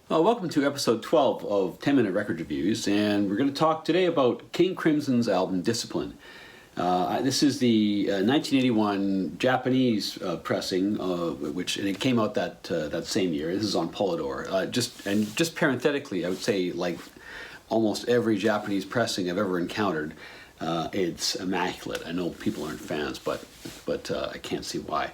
Welcome to episode 12 of 10 Minute Record Reviews, and we're going to talk today about King Crimson's album Discipline. This is the 1981 Japanese pressing, and it came out that same year. This is on Polydor. Just parenthetically, I would say, like almost every Japanese pressing I've ever encountered, it's immaculate. I know people aren't fans, but I can't see why.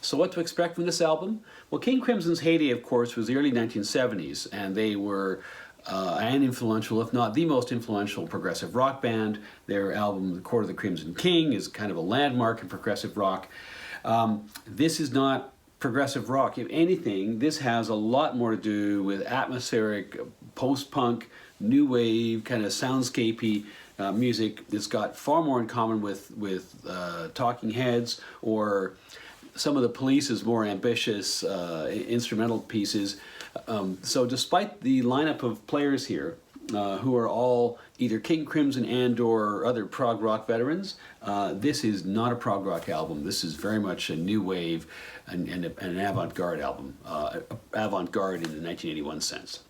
So what to expect from this album? Well, King Crimson's heyday, of course, was the early 1970s, and they were an influential, if not the most influential, progressive rock band. Their album, The Court of the Crimson King, is kind of a landmark in progressive rock. This is not progressive rock. If anything, this has a lot more to do with atmospheric, post-punk, new wave, kind of soundscapey music. It's got far more in common with Talking Heads or some of the Police's more ambitious instrumental pieces. So despite the lineup of players here, who are all either King Crimson and or other prog rock veterans, this is not a prog rock album. This is very much a new wave and an avant-garde album, avant-garde in the 1981 sense.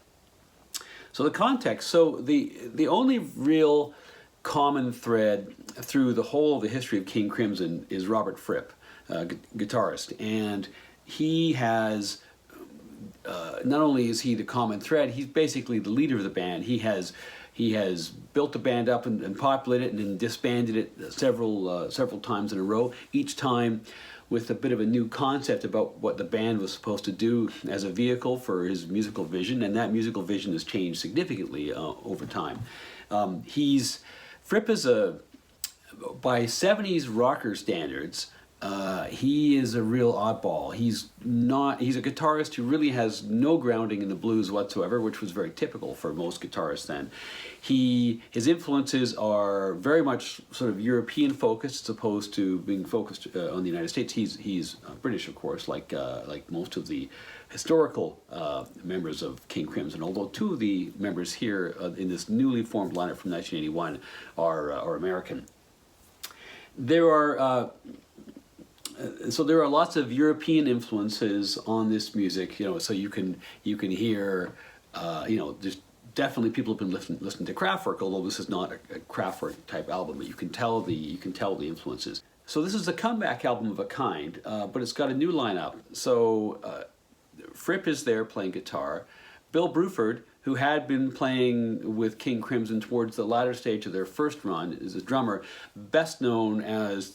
So the context, so the only real common thread through the whole of the history of King Crimson is Robert Fripp, guitarist, and he has not only is he the common thread, he's basically the leader of the band. He has built the band up and populated it and then disbanded it several times in a row, each time with a bit of a new concept about what the band was supposed to do as a vehicle for his musical vision, and that musical vision has changed significantly over time. Fripp is by 70s rocker standards, he is a real oddball. He's a guitarist who really has no grounding in the blues whatsoever, which was very typical for most guitarists then. His influences are very much sort of European focused as opposed to being focused on the United States. He's British, of course, like most of the historical members of King Crimson, although two of the members here in this newly formed lineup from 1981 are American. There are lots of European influences on this music, so you can hear, there's definitely people have been listening to Kraftwerk, although this is not a Kraftwerk type album, but you can tell the influences. So this is a comeback album of a kind, but it's got a new lineup. So Fripp is there playing guitar. Bill Bruford, who had been playing with King Crimson towards the latter stage of their first run, is a drummer, best known as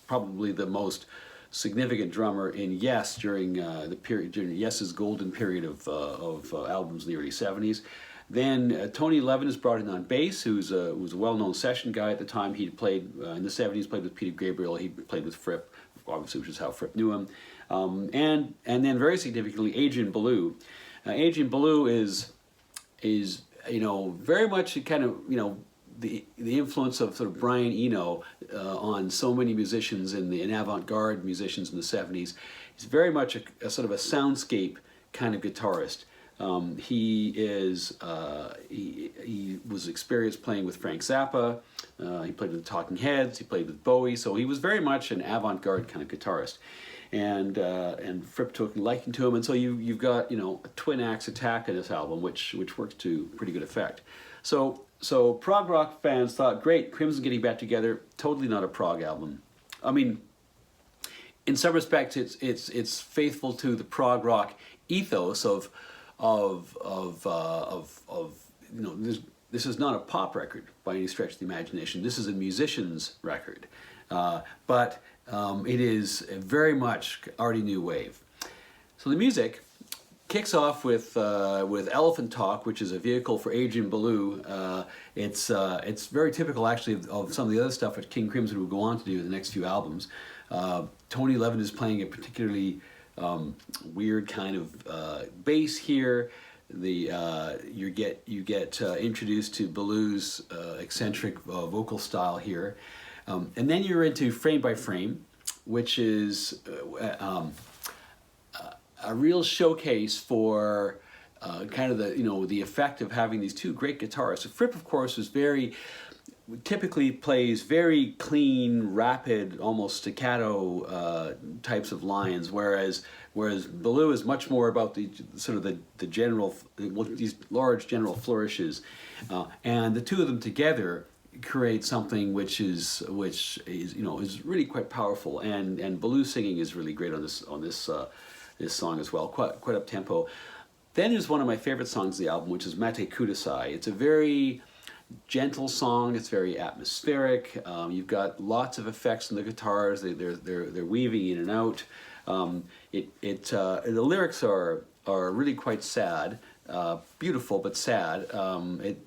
probably the most significant drummer in Yes during Yes's golden period of albums in the early 70s. Then Tony Levin is brought in on bass, who was a well-known session guy at the time. He played in the 70s, played with Peter Gabriel. He played with Fripp, obviously, which is how Fripp knew him. And then very significantly, Adrian Belew. Adrian Belew is very much kind of the influence of sort of Brian Eno on so many musicians and avant-garde musicians in the 70s. He's very much a sort of a soundscape kind of guitarist. He was experienced playing with Frank Zappa. He played with the Talking Heads. He played with Bowie. So he was very much an avant-garde kind of guitarist. And Fripp took a liking to him, and so you've got a twin axe attack in this album, which works to pretty good effect. So prog rock fans thought, great, Crimson getting back together. Totally not a prog album. I mean, in some respects, it's faithful to the prog rock ethos of this is not a pop record by any stretch of the imagination. This is a musician's record, but it is very much already new wave. So the music kicks off with Elephant Talk, which is a vehicle for Adrian Belew. It's very typical, actually, of some of the other stuff that King Crimson would go on to do in the next few albums. Tony Levin is playing a particularly weird kind of bass here. You get introduced to Belew's eccentric vocal style here. And then you're into Frame by Frame, which is a real showcase for kind of the effect of having these two great guitarists. So Fripp, of course, was very typically plays very clean, rapid, almost staccato types of lines, whereas Ballou is much more about the sort of the general, these large general flourishes, and the two of them together create something which is is really quite powerful, and Ballou singing is really great on this song as well, quite up tempo. Then there's one of my favorite songs of the album, which is Mate Kudasai. It's a very gentle song. It's very atmospheric. You've got lots of effects on the guitars. They're weaving in and out. The lyrics are really quite sad, beautiful but sad.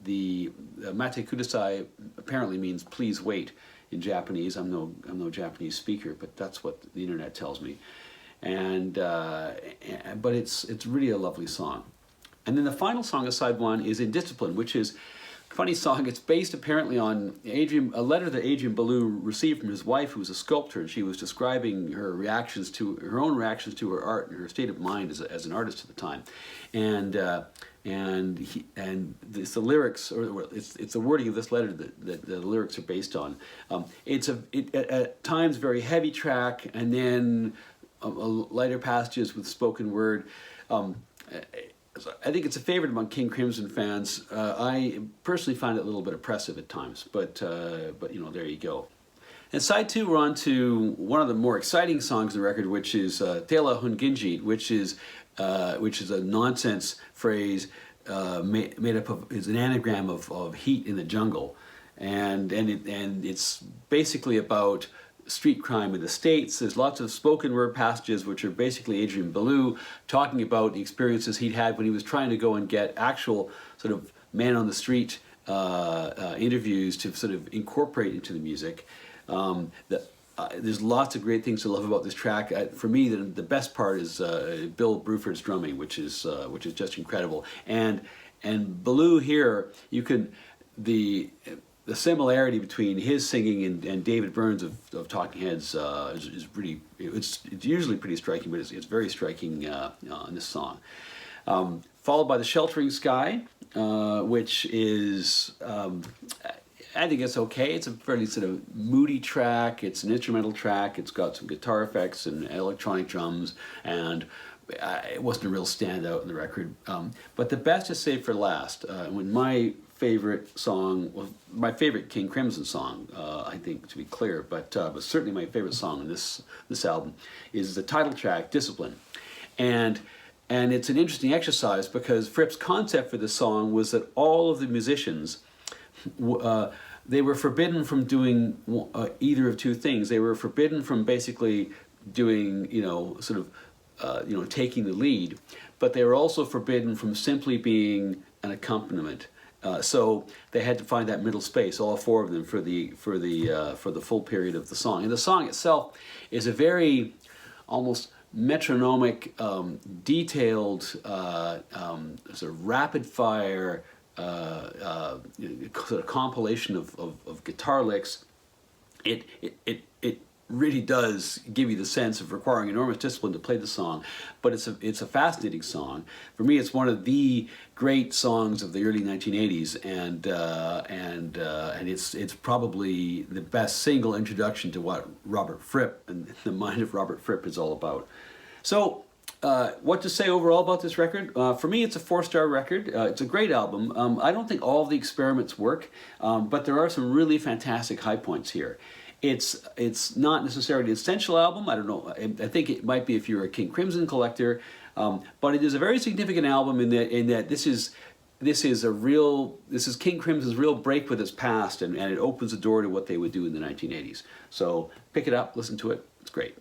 The Mate Kudasai apparently means please wait in Japanese. I'm no Japanese speaker, but that's what the internet tells me. But it's really a lovely song. And then the final song of side one is Indiscipline, which is a funny song. It's based apparently on a letter that Adrian Ballou received from his wife, who was a sculptor, and she was describing her own reactions to her art and her state of mind as an artist at the time. It's the lyrics, or it's the wording of this letter that the lyrics are based on. It's at times very heavy track, and then lighter passages with spoken word. I think it's a favorite among King Crimson fans. I personally find it a little bit oppressive at times, but there you go. And side two, we're on to one of the more exciting songs on the record, which is Tela Hunginjit, which is a nonsense phrase made up of, is an anagram of heat in the jungle, and it's basically about street crime in the States. There's lots of spoken word passages which are basically Adrian Ballou talking about the experiences he'd had when he was trying to go and get actual sort of man on the street interviews to sort of incorporate into the music. There's lots of great things to love about this track. For me, the best part is Bill Bruford's drumming, which is just incredible. And Ballou here, you can the similarity between his singing and David Burns of Talking Heads is really, it's usually pretty striking, but it's very striking in this song. Followed by The Sheltering Sky, which is, I think it's okay. It's a fairly sort of moody track. It's an instrumental track. It's got some guitar effects and electronic drums, and it wasn't a real standout in the record. But the best is saved for last. When my favorite song, well, my favorite King Crimson song, I think, to be clear, but certainly my favorite song in this album is the title track, Discipline. And it's an interesting exercise because Fripp's concept for this song was that all of the musicians, they were forbidden from doing either of two things. They were forbidden from basically doing, taking the lead, but they were also forbidden from simply being an accompaniment. So they had to find that middle space, all four of them, for the full period of the song. And the song itself is a very almost metronomic, detailed, sort of rapid fire sort of compilation of guitar licks. It really does give you the sense of requiring enormous discipline to play the song, but it's a fascinating song. For me, it's one of the great songs of the early 1980s, and it's probably the best single introduction to what Robert Fripp and the mind of Robert Fripp is all about. So, what to say overall about this record? For me, it's a 4-star record. It's a great album. I don't think all of the experiments work, but there are some really fantastic high points here. It's not necessarily an essential album. I don't know. I think it might be if you're a King Crimson collector, but it is a very significant album in that this is King Crimson's real break with its past, and it opens the door to what they would do in the 1980s. So pick it up, listen to it. It's great.